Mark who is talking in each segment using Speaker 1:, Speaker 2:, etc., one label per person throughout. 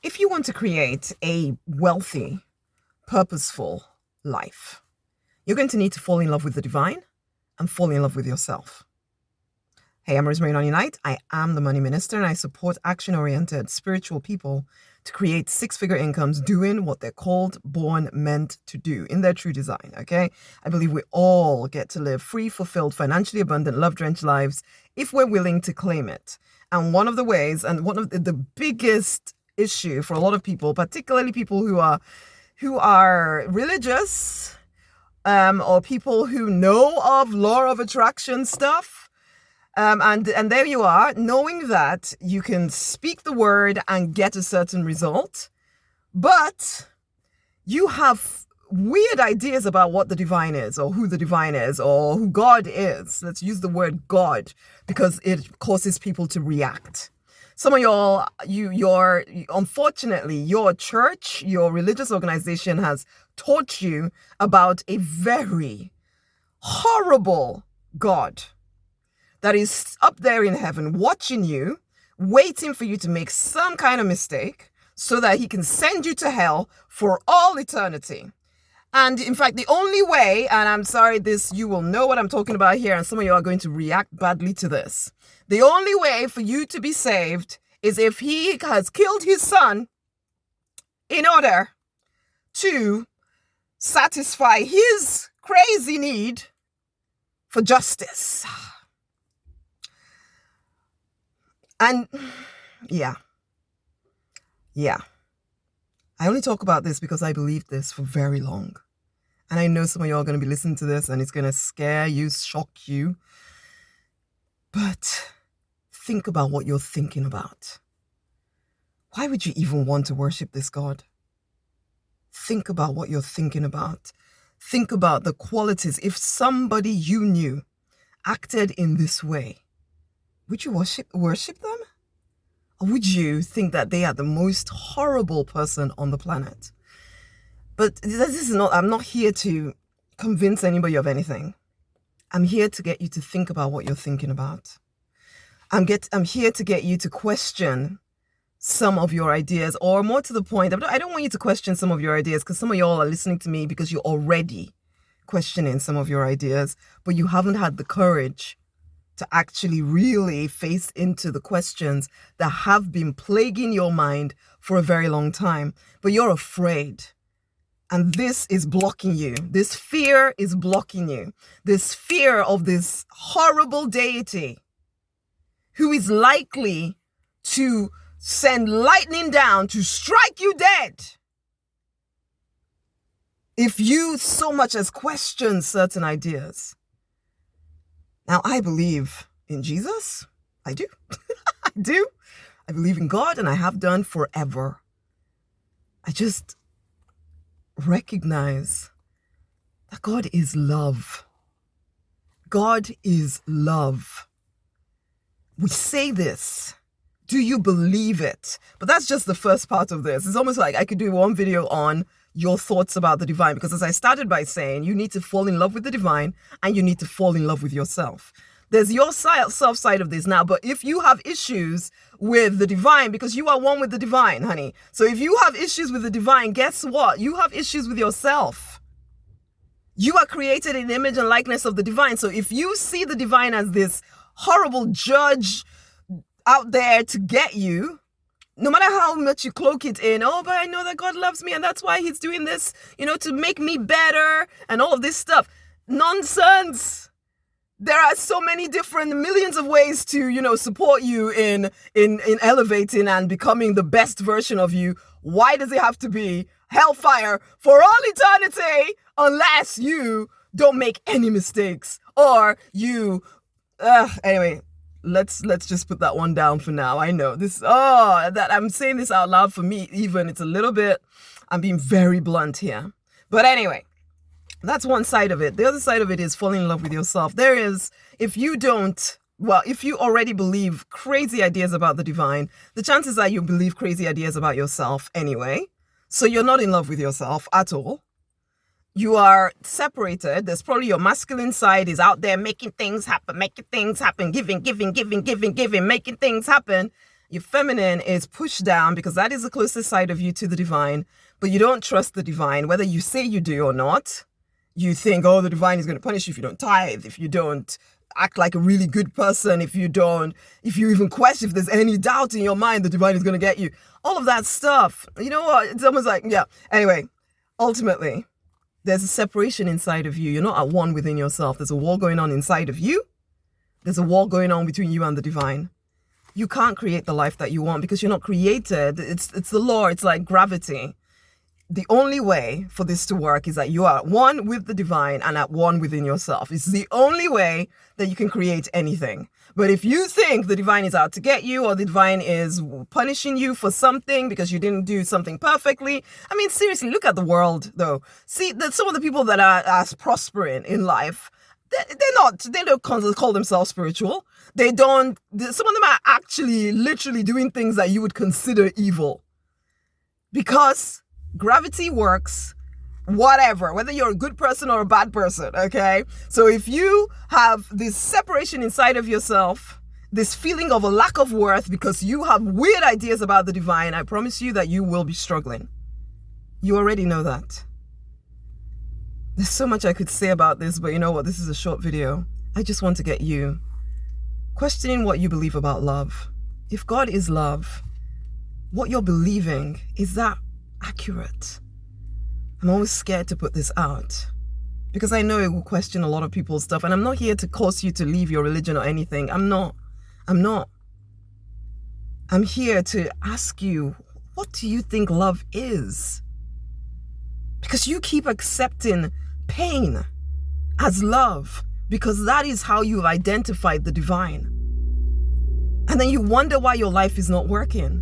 Speaker 1: If you want to create a wealthy, purposeful life, you're going to need to fall in love with the divine and fall in love with yourself. Hey, I'm Rosemary, Nonny. I am the money minister, and I support action-oriented spiritual people to create six-figure incomes doing what they're called, born, meant to do in their true design, okay? I believe we all get to live free, fulfilled, financially abundant, love-drenched lives if we're willing to claim it. And one of the ways, and one of the biggest issue for a lot of people, particularly people who are religious, or people who know of law of attraction stuff, and there you are, knowing that you can speak the word and get a certain result, but you have weird ideas about what the divine is, or who the divine is, or who God is. Let's use the word God because it causes people to react. Some of y'all, unfortunately, your church, your religious organization has taught you about a very horrible God that is up there in heaven watching you, waiting for you to make some kind of mistake so that he can send you to hell for all eternity. And in fact, the only way, and I'm sorry, you will know what I'm talking about here, and some of you are going to react badly to this. The only way for you to be saved is if he has killed his son in order to satisfy his crazy need for justice. And yeah. I only talk about this because I believed this for very long. And I know some of you are going to be listening to this and it's going to scare you, shock you. But think about what you're thinking about. Why would you even want to worship this God? Think about what you're thinking about. Think about the qualities. If somebody you knew acted in this way, would you worship them? Or would you think that they are the most horrible person on the planet? But I'm not here to convince anybody of anything. I'm here to get you to think about what you're thinking about. I'm here to get you to question some of your ideas, or more to the point, I don't want you to question some of your ideas, because some of y'all are listening to me because you're already questioning some of your ideas, but you haven't had the courage to actually really face into the questions that have been plaguing your mind for a very long time. But you're afraid. And this is blocking you. This fear is blocking you. This fear of this horrible deity who is likely to send lightning down to strike you dead if you so much as question certain ideas. Now, I believe in Jesus. I do. I do. I believe in God, and I have done forever. I just recognize that God is love. God is love. We say this. Do you believe it? But that's just the first part of this. It's almost like I could do one video on your thoughts about the divine, because as I started by saying, you need to fall in love with the divine and you need to fall in love with yourself. There's your self side of this now, but if you have issues with the divine, because you are one with the divine, honey. So if you have issues with the divine, guess what? You have issues with yourself. You are created in the image and likeness of the divine. So if you see the divine as this horrible judge out there to get you, no matter how much you cloak it in, oh, but I know that God loves me and that's why he's doing this, to make me better and all of this stuff. Nonsense. There are so many different millions of ways to, support you in elevating and becoming the best version of you. Why does it have to be hellfire for all eternity unless you don't make any mistakes or anyway. Let's just put that one down for now. I know that I'm saying this out loud for me, even it's a little bit, I'm being very blunt here. But anyway, that's one side of it. The other side of it is falling in love with yourself. If you already believe crazy ideas about the divine, the chances are you believe crazy ideas about yourself anyway. So you're not in love with yourself at all. You are separated. There's probably your masculine side is out there making things happen, giving, making things happen. Your feminine is pushed down because that is the closest side of you to the divine, but you don't trust the divine, whether you say you do or not. You think, oh, the divine is going to punish you if you don't tithe, if you don't act like a really good person, if you even question, if there's any doubt in your mind, the divine is going to get you. All of that stuff. You know what? It's almost like, yeah. Anyway, ultimately, there's a separation inside of you. You're not at one within yourself. There's a war going on inside of you. There's a war going on between you and the divine. You can't create the life that you want because you're not created. It's the law. It's like gravity. The only way for this to work is that you are at one with the divine and at one within yourself. It's the only way that you can create anything. But if you think the divine is out to get you or the divine is punishing you for something because you didn't do something perfectly, I mean, seriously, look at the world, though. See, some of the people that are prospering in life, they don't call themselves spiritual. Some of them are actually literally doing things that you would consider evil. Because gravity works, whether you're a good person or a bad person, okay? So if you have this separation inside of yourself, this feeling of a lack of worth because you have weird ideas about the divine, I promise you that you will be struggling. You already know that. There's so much I could say about this, but you know what? This is a short video. I just want to get you questioning what you believe about love. If God is love, what you're believing, is that accurate? I'm always scared to put this out because I know it will question a lot of people's stuff, and I'm not here to cause you to leave your religion or anything. I'm not. I'm here to ask you, what do you think love is? Because you keep accepting pain as love because that is how you've identified the divine. And then you wonder why your life is not working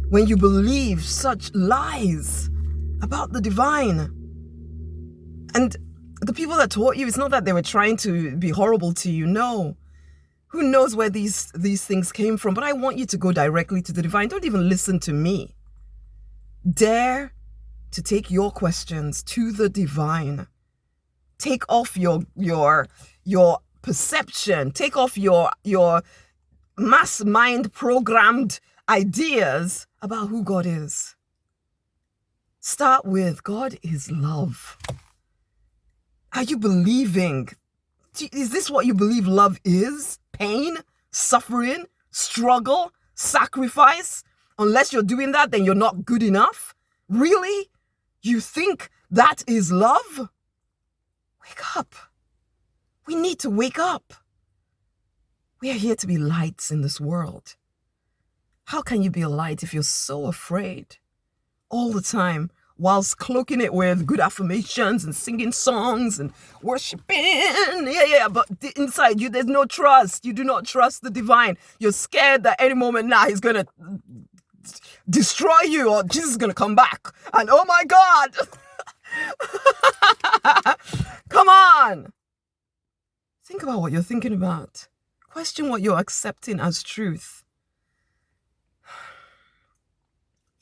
Speaker 1: when you believe such lies about the divine. And the people that taught you, it's not that they were trying to be horrible to you. No. Who knows where these things came from? But I want you to go directly to the divine. Don't even listen to me. Dare to take your questions to the divine. Take off your perception. Take off your mass mind programmed ideas about who God is. Start with, God is love. Are you believing? Is this what you believe love is? Pain, suffering, struggle, sacrifice? Unless you're doing that, then you're not good enough? Really? You think that is love? Wake up. We need to wake up. We are here to be lights in this world. How can you be a light if you're so afraid all the time, whilst cloaking it with good affirmations and singing songs and worshiping? Yeah, but inside you, there's no trust. You do not trust the divine. You're scared that any moment now he's going to destroy you or Jesus is going to come back. And oh my God, come on. Think about what you're thinking about. Question what you're accepting as truth.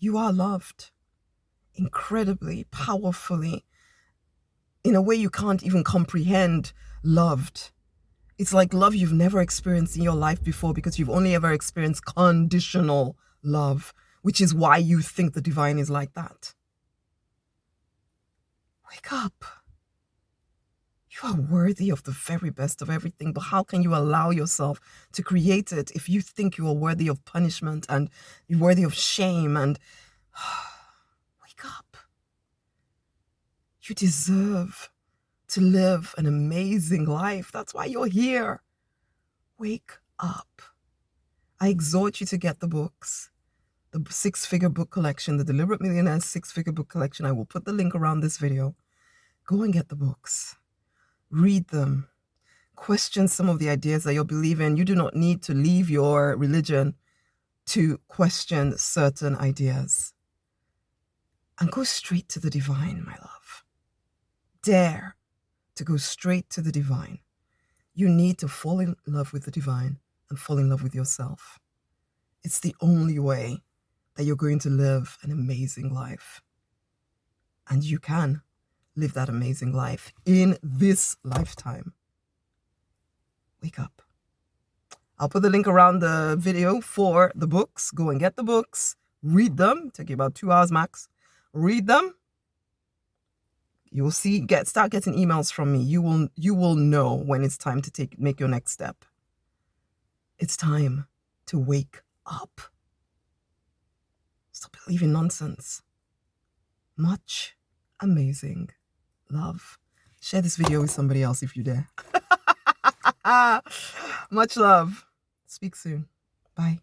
Speaker 1: You are loved incredibly, powerfully, in a way you can't even comprehend. Loved. It's like love you've never experienced in your life before because you've only ever experienced conditional love, which is why you think the divine is like that. Wake up. You are worthy of the very best of everything, but how can you allow yourself to create it if you think you are worthy of punishment and you're worthy of shame? And wake up. You deserve to live an amazing life. That's why you're here. Wake up. I exhort you to get the books. The 6-figure book collection, the Deliberate Millionaire's 6-figure book collection. I will put the link around this video. Go and get the books. Read them. Question some of the ideas that you're believing. You do not need to leave your religion to question certain ideas. And go straight to the divine, my love. Dare to go straight to the divine. You need to fall in love with the divine and fall in love with yourself. It's the only way that you're going to live an amazing life. And you can live that amazing life in this lifetime. Wake up. I'll put the link around the video for the books. Go and get the books. Read them. Take you about 2 hours max. Read them. You will see, start getting emails from me. You will know when it's time to make your next step. It's time to wake up. Stop believing nonsense. Much amazing love. Share this video with somebody else if you dare. Much love. Speak soon. Bye.